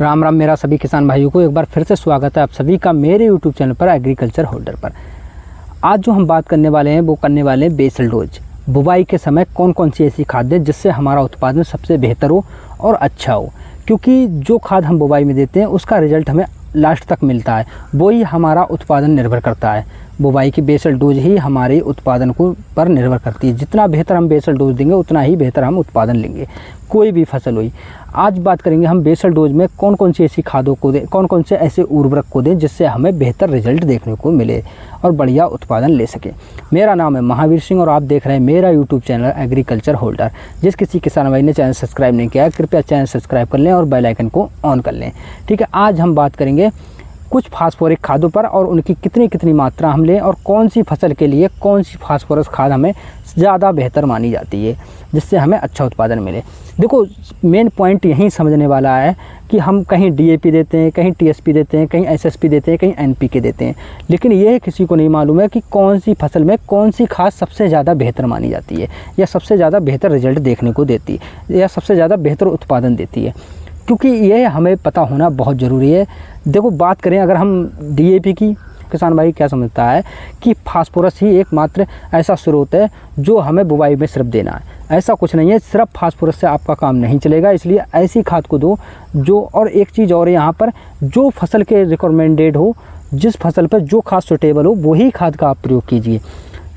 राम राम मेरा सभी किसान भाइयों को एक बार फिर से स्वागत है आप सभी का मेरे यूट्यूब चैनल पर एग्रीकल्चर होल्डर पर। आज जो हम बात करने वाले हैं वो करने वाले हैं बेसल डोज। बुवाई के समय कौन कौन सी ऐसी खाद दें जिससे हमारा उत्पादन सबसे बेहतर हो और अच्छा हो, क्योंकि जो खाद हम बुवाई में देते हैं उसका रिजल्ट हमें लास्ट तक मिलता है, वही हमारा उत्पादन निर्भर करता है। बुवाई की बेसल डोज ही हमारे उत्पादन को पर निर्भर करती है। जितना बेहतर हम बेसल डोज देंगे उतना ही बेहतर हम उत्पादन लेंगे, कोई भी फसल हुई। आज बात करेंगे हम बेसल डोज में कौन कौन सी ऐसी खादों को दें, कौन कौन से ऐसे उर्वरक को दें जिससे हमें बेहतर रिजल्ट देखने को मिले और बढ़िया उत्पादन ले सके। मेरा नाम है महावीर सिंह और आप देख रहे हैं मेरा यूट्यूब चैनल एग्रीकल्चर होल्डर। जिस किसी किसान भाई ने चैनल सब्सक्राइब नहीं किया है कृपया चैनल सब्सक्राइब कर लें और बेल आइकन को ऑन कर लें। ठीक है, आज हम बात करेंगे कुछ फास्फोरिक खादों पर और उनकी कितनी कितनी मात्रा हम लें और कौन सी फसल के लिए कौन सी फास्फोरस खाद हमें ज़्यादा बेहतर मानी जाती है जिससे हमें अच्छा उत्पादन मिले। देखो, मेन पॉइंट यही समझने वाला है कि हम कहीं डीएपी देते हैं, कहीं टीएसपी देते हैं, कहीं एसएसपी देते हैं, कहीं एनपीके देते हैं, लेकिन यह किसी को नहीं मालूम है कि कौन सी फसल में कौन सी खाद सबसे ज़्यादा बेहतर मानी जाती है या सबसे ज़्यादा बेहतर रिजल्ट देखने को देती है या सबसे ज़्यादा बेहतर उत्पादन देती है, क्योंकि ये हमें पता होना बहुत ज़रूरी है। देखो, बात करें अगर हम डीएपी की, किसान भाई क्या समझता है कि फास्फोरस ही एकमात्र ऐसा स्रोत है जो हमें बुवाई में सिर्फ देना है। ऐसा कुछ नहीं है, सिर्फ फास्फोरस से आपका काम नहीं चलेगा, इसलिए ऐसी खाद को दो जो, और एक चीज़ और यहाँ पर, जो फसल के रिकमेंडेड हो, जिस फसल पर जो खाद सुटेबल हो वही खाद का आप प्रयोग कीजिए।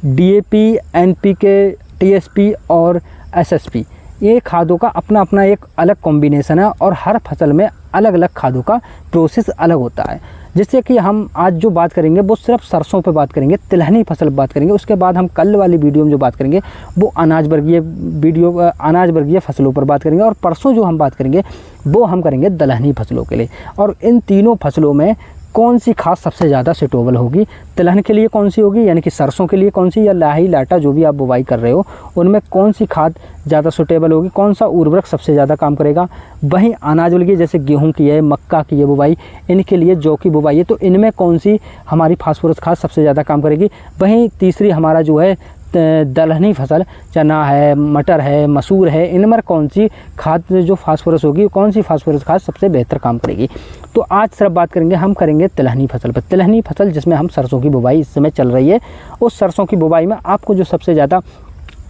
डीएपी, एनपीके, टीएसपी और एसएसपी, ये खादों का अपना अपना एक अलग कॉम्बिनेशन है और हर फसल में अलग अलग खादों का प्रोसेस अलग होता है। जिससे कि हम आज जो बात करेंगे वो सिर्फ सरसों पे बात करेंगे, तिलहनी फसल पर बात करेंगे। उसके बाद हम कल वाली वीडियो में जो बात करेंगे वो अनाज वर्गीय फसलों पर बात करेंगे, और परसों जो हम बात करेंगे वो हम करेंगे दलहनी फसलों के लिए। और इन तीनों फसलों में कौन सी खाद सबसे ज़्यादा सुटेबल होगी, तिलहन के लिए कौन सी होगी, यानी कि सरसों के लिए कौन सी, या लाही लाटा जो भी आप बुवाई कर रहे हो उनमें कौन सी खाद ज़्यादा सुटेबल होगी, कौन सा उर्वरक सबसे ज़्यादा काम करेगा। वहीं अनाज वाली जैसे गेहूं की है, मक्का की है बुवाई, इनके लिए जौ की बुवाई है, तो इनमें कौन सी हमारी फास्फोरस खाद सबसे ज़्यादा काम करेगी। वहीं तीसरी हमारा जो है दलहनी फसल, चना है, मटर है, मसूर है, इनमें कौन सी खाद जो फास्फोरस होगी, कौन सी फास्फोरस खाद सबसे बेहतर काम करेगी। तो आज सिर्फ बात करेंगे, हम करेंगे तिलहनी फसल पर। तिलहनी फसल जिसमें हम सरसों की बुवाई इस समय चल रही है, उस सरसों की बुवाई में आपको जो सबसे ज़्यादा,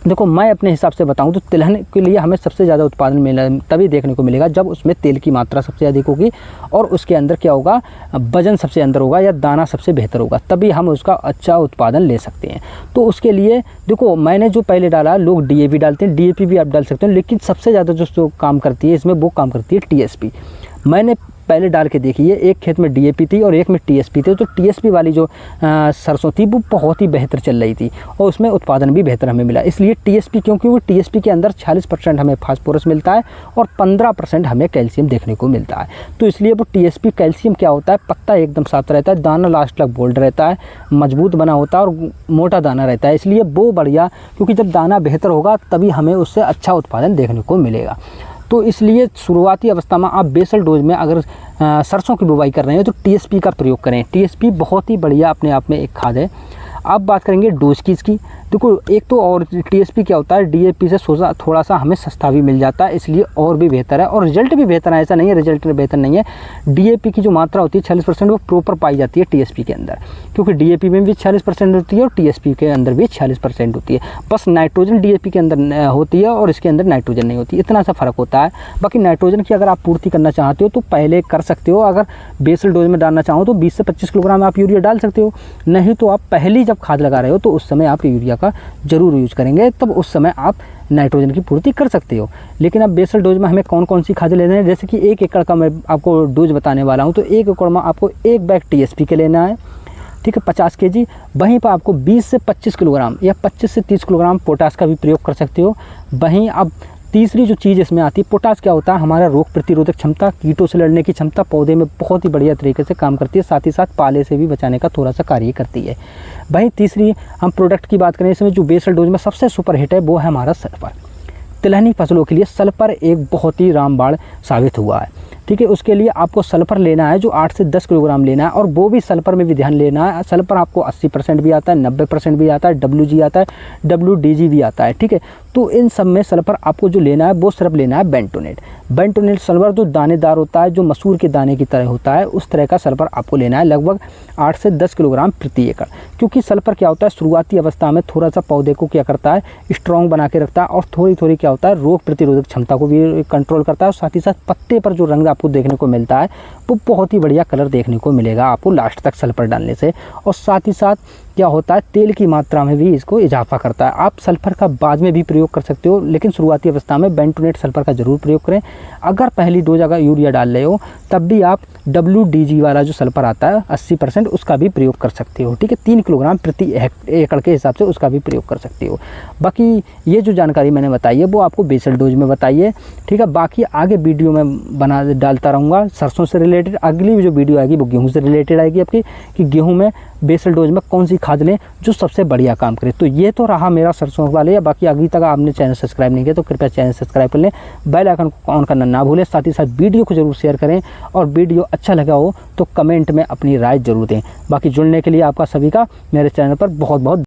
देखो मैं अपने हिसाब से बताऊं तो तिलहन के लिए हमें सबसे ज़्यादा उत्पादन मिला तभी देखने को मिलेगा जब उसमें तेल की मात्रा सबसे अधिक होगी और उसके अंदर क्या होगा, वजन सबसे अंदर होगा या दाना सबसे बेहतर होगा, तभी हम उसका अच्छा उत्पादन ले सकते हैं। तो उसके लिए देखो, मैंने जो पहले डाला, लोग डीएपी डालते हैं, डीएपी भी आप डाल सकते हैं, लेकिन सबसे ज़्यादा जो काम करती है इसमें वो काम करती है टीएसपी। मैंने पहले डाल के देखी है, एक खेत में डीएपी थी और एक में टीएसपी थी, तो टीएसपी वाली जो सरसों थी वो बहुत ही बेहतर चल रही थी और उसमें उत्पादन भी बेहतर हमें मिला। इसलिए टीएसपी, क्योंकि वो टीएसपी के अंदर 40% हमें फास्फोरस मिलता है और 15% हमें कैल्शियम देखने को मिलता है। तो इसलिए वो टीएसपी कैल्शियम क्या होता है, पत्ता एकदम साफ रहता है, दाना लास्ट तक बोल्ड रहता है, मजबूत बना होता है और मोटा दाना रहता है, इसलिए वो बढ़िया, क्योंकि जब दाना बेहतर होगा तभी हमें उससे अच्छा उत्पादन देखने को मिलेगा। तो इसलिए शुरुआती अवस्था में आप बेसल डोज में अगर सरसों की बुवाई कर रहे हैं तो टीएसपी का प्रयोग करें। टीएसपी बहुत ही बढ़िया अपने आप में एक खाद है। अब बात करेंगे डोज की इसकी। देखो, एक तो और टीएसपी क्या होता है, डीएपी से थोड़ा सा हमें सस्ता भी मिल जाता है, इसलिए और भी बेहतर है और रिजल्ट भी बेहतर है। ऐसा नहीं है रिजल्ट बेहतर नहीं है, डीएपी की जो मात्रा होती है 40% वो प्रॉपर पाई जाती है टीएसपी के अंदर, क्योंकि डीएपी में भी 40% होती है और टीएसपी के अंदर भी 40% होती है। बस नाइट्रोजन डीएपी के अंदर होती है और इसके अंदर नाइट्रोजन नहीं होती, इतना सा फ़र्क होता है। बाकी नाइट्रोजन की अगर आप पूर्ति करना चाहते हो तो पहले कर सकते हो, अगर बेसल डोज में डालना चाहो तो 20 से 25 किलोग्राम आप यूरिया डाल सकते हो, नहीं तो आप पहली जब खाद लगा रहे हो तो उस समय आप यूरिया का ज़रूर यूज करेंगे, तब उस समय आप नाइट्रोजन की पूर्ति कर सकते हो। लेकिन अब बेसल डोज में हमें कौन कौन सी खादें लेना है, जैसे कि 1 एकड़ का मैं आपको डोज बताने वाला हूं, तो 1 एकड़ में आपको 1 बैग टीएसपी के लेना है, ठीक है, 50 केजी। वहीं पर आपको 20 से 25 किलोग्राम या 25 से 30 किलोग्राम पोटास का भी प्रयोग कर सकते हो। वहीं अब तीसरी जो चीज़ इसमें आती है, पोटास क्या होता है, हमारा रोग प्रतिरोधक क्षमता, कीटों से लड़ने की क्षमता पौधे में बहुत ही बढ़िया तरीके से काम करती है, साथ ही साथ पाले से भी बचाने का थोड़ा सा कार्य करती है। वहीं तीसरी हम प्रोडक्ट की बात करें, इसमें जो बेसल डोज में सबसे सुपर हिट है वो है हमारा सल्फर। तिलहनी फसलों के लिए सल्फर एक बहुत ही रामबाण साबित हुआ है। ठीक है। उसके लिए आपको सल्फर लेना है जो 8 से 10 किलोग्राम लेना है, और वो भी सल्फर में भी ध्यान लेना है। सल्फर आपको 80% भी आता है, 90% भी आता है, WG आता है, WDG भी आता है, ठीक है। तो इन सब में सल्फर आपको जो लेना है वो सिर्फ लेना है बेंटोनेट। बेंटोनेट सल्फर जो दानेदार होता है, जो मसूर के दाने की तरह होता है, उस तरह का सल्फर आपको लेना है, लगभग 8 से 10 किलोग्राम प्रति एकड़। क्योंकि सल्फर क्या होता है, शुरुआती अवस्था में थोड़ा सा पौधे को क्या करता है, स्ट्रॉन्ग बना के रखता है, और थोड़ी थोड़ी क्या होता है, रोग प्रतिरोधक क्षमता को भी कंट्रोल करता है। और साथ ही साथ पत्ते पर जो रंग आपको देखने को मिलता है वो बहुत ही बढ़िया कलर देखने को मिलेगा आपको लास्ट तक सल्फर डालने से। और साथ ही साथ क्या होता है, तेल की मात्रा में भी इसको इजाफा करता है। आप सल्फर का बाद में भी प्रयोग कर सकते हो, लेकिन शुरुआती अवस्था में बेंटोनेट सल्फर का जरूर प्रयोग करें। अगर पहली डोज अगर यूरिया डाल रहे हो तब भी आप WDG वाला जो सल्फर आता है 80%, उसका भी प्रयोग कर सकते हो, ठीक है। 3 किलोग्राम प्रति एकड़ के हिसाब से उसका भी प्रयोग कर सकते हो। बाकी ये जो जानकारी मैंने बताई है वो आपको बेसल डोज में बताई है, ठीक है। बाकी आगे वीडियो में डालता रहूँगा सरसों से रिलेटेड। अगली जो वीडियो आएगी वो गेहूँ से रिलेटेड आएगी आपकी, कि गेहूँ में बेसल डोज में कौन सी खाद लें जो सबसे बढ़िया काम करे। तो ये तो रहा मेरा सरसों वाले। बाकी अभी तक आपने चैनल सब्सक्राइब नहीं किया तो कृपया चैनल सब्सक्राइब कर लें, बेल आइकन को ऑन करना ना भूलें। साथ ही साथ वीडियो को जरूर शेयर करें, और वीडियो अच्छा लगा हो तो कमेंट में अपनी राय जरूर दें। बाकी जुड़ने के लिए आपका सभी का मेरे चैनल पर बहुत बहुत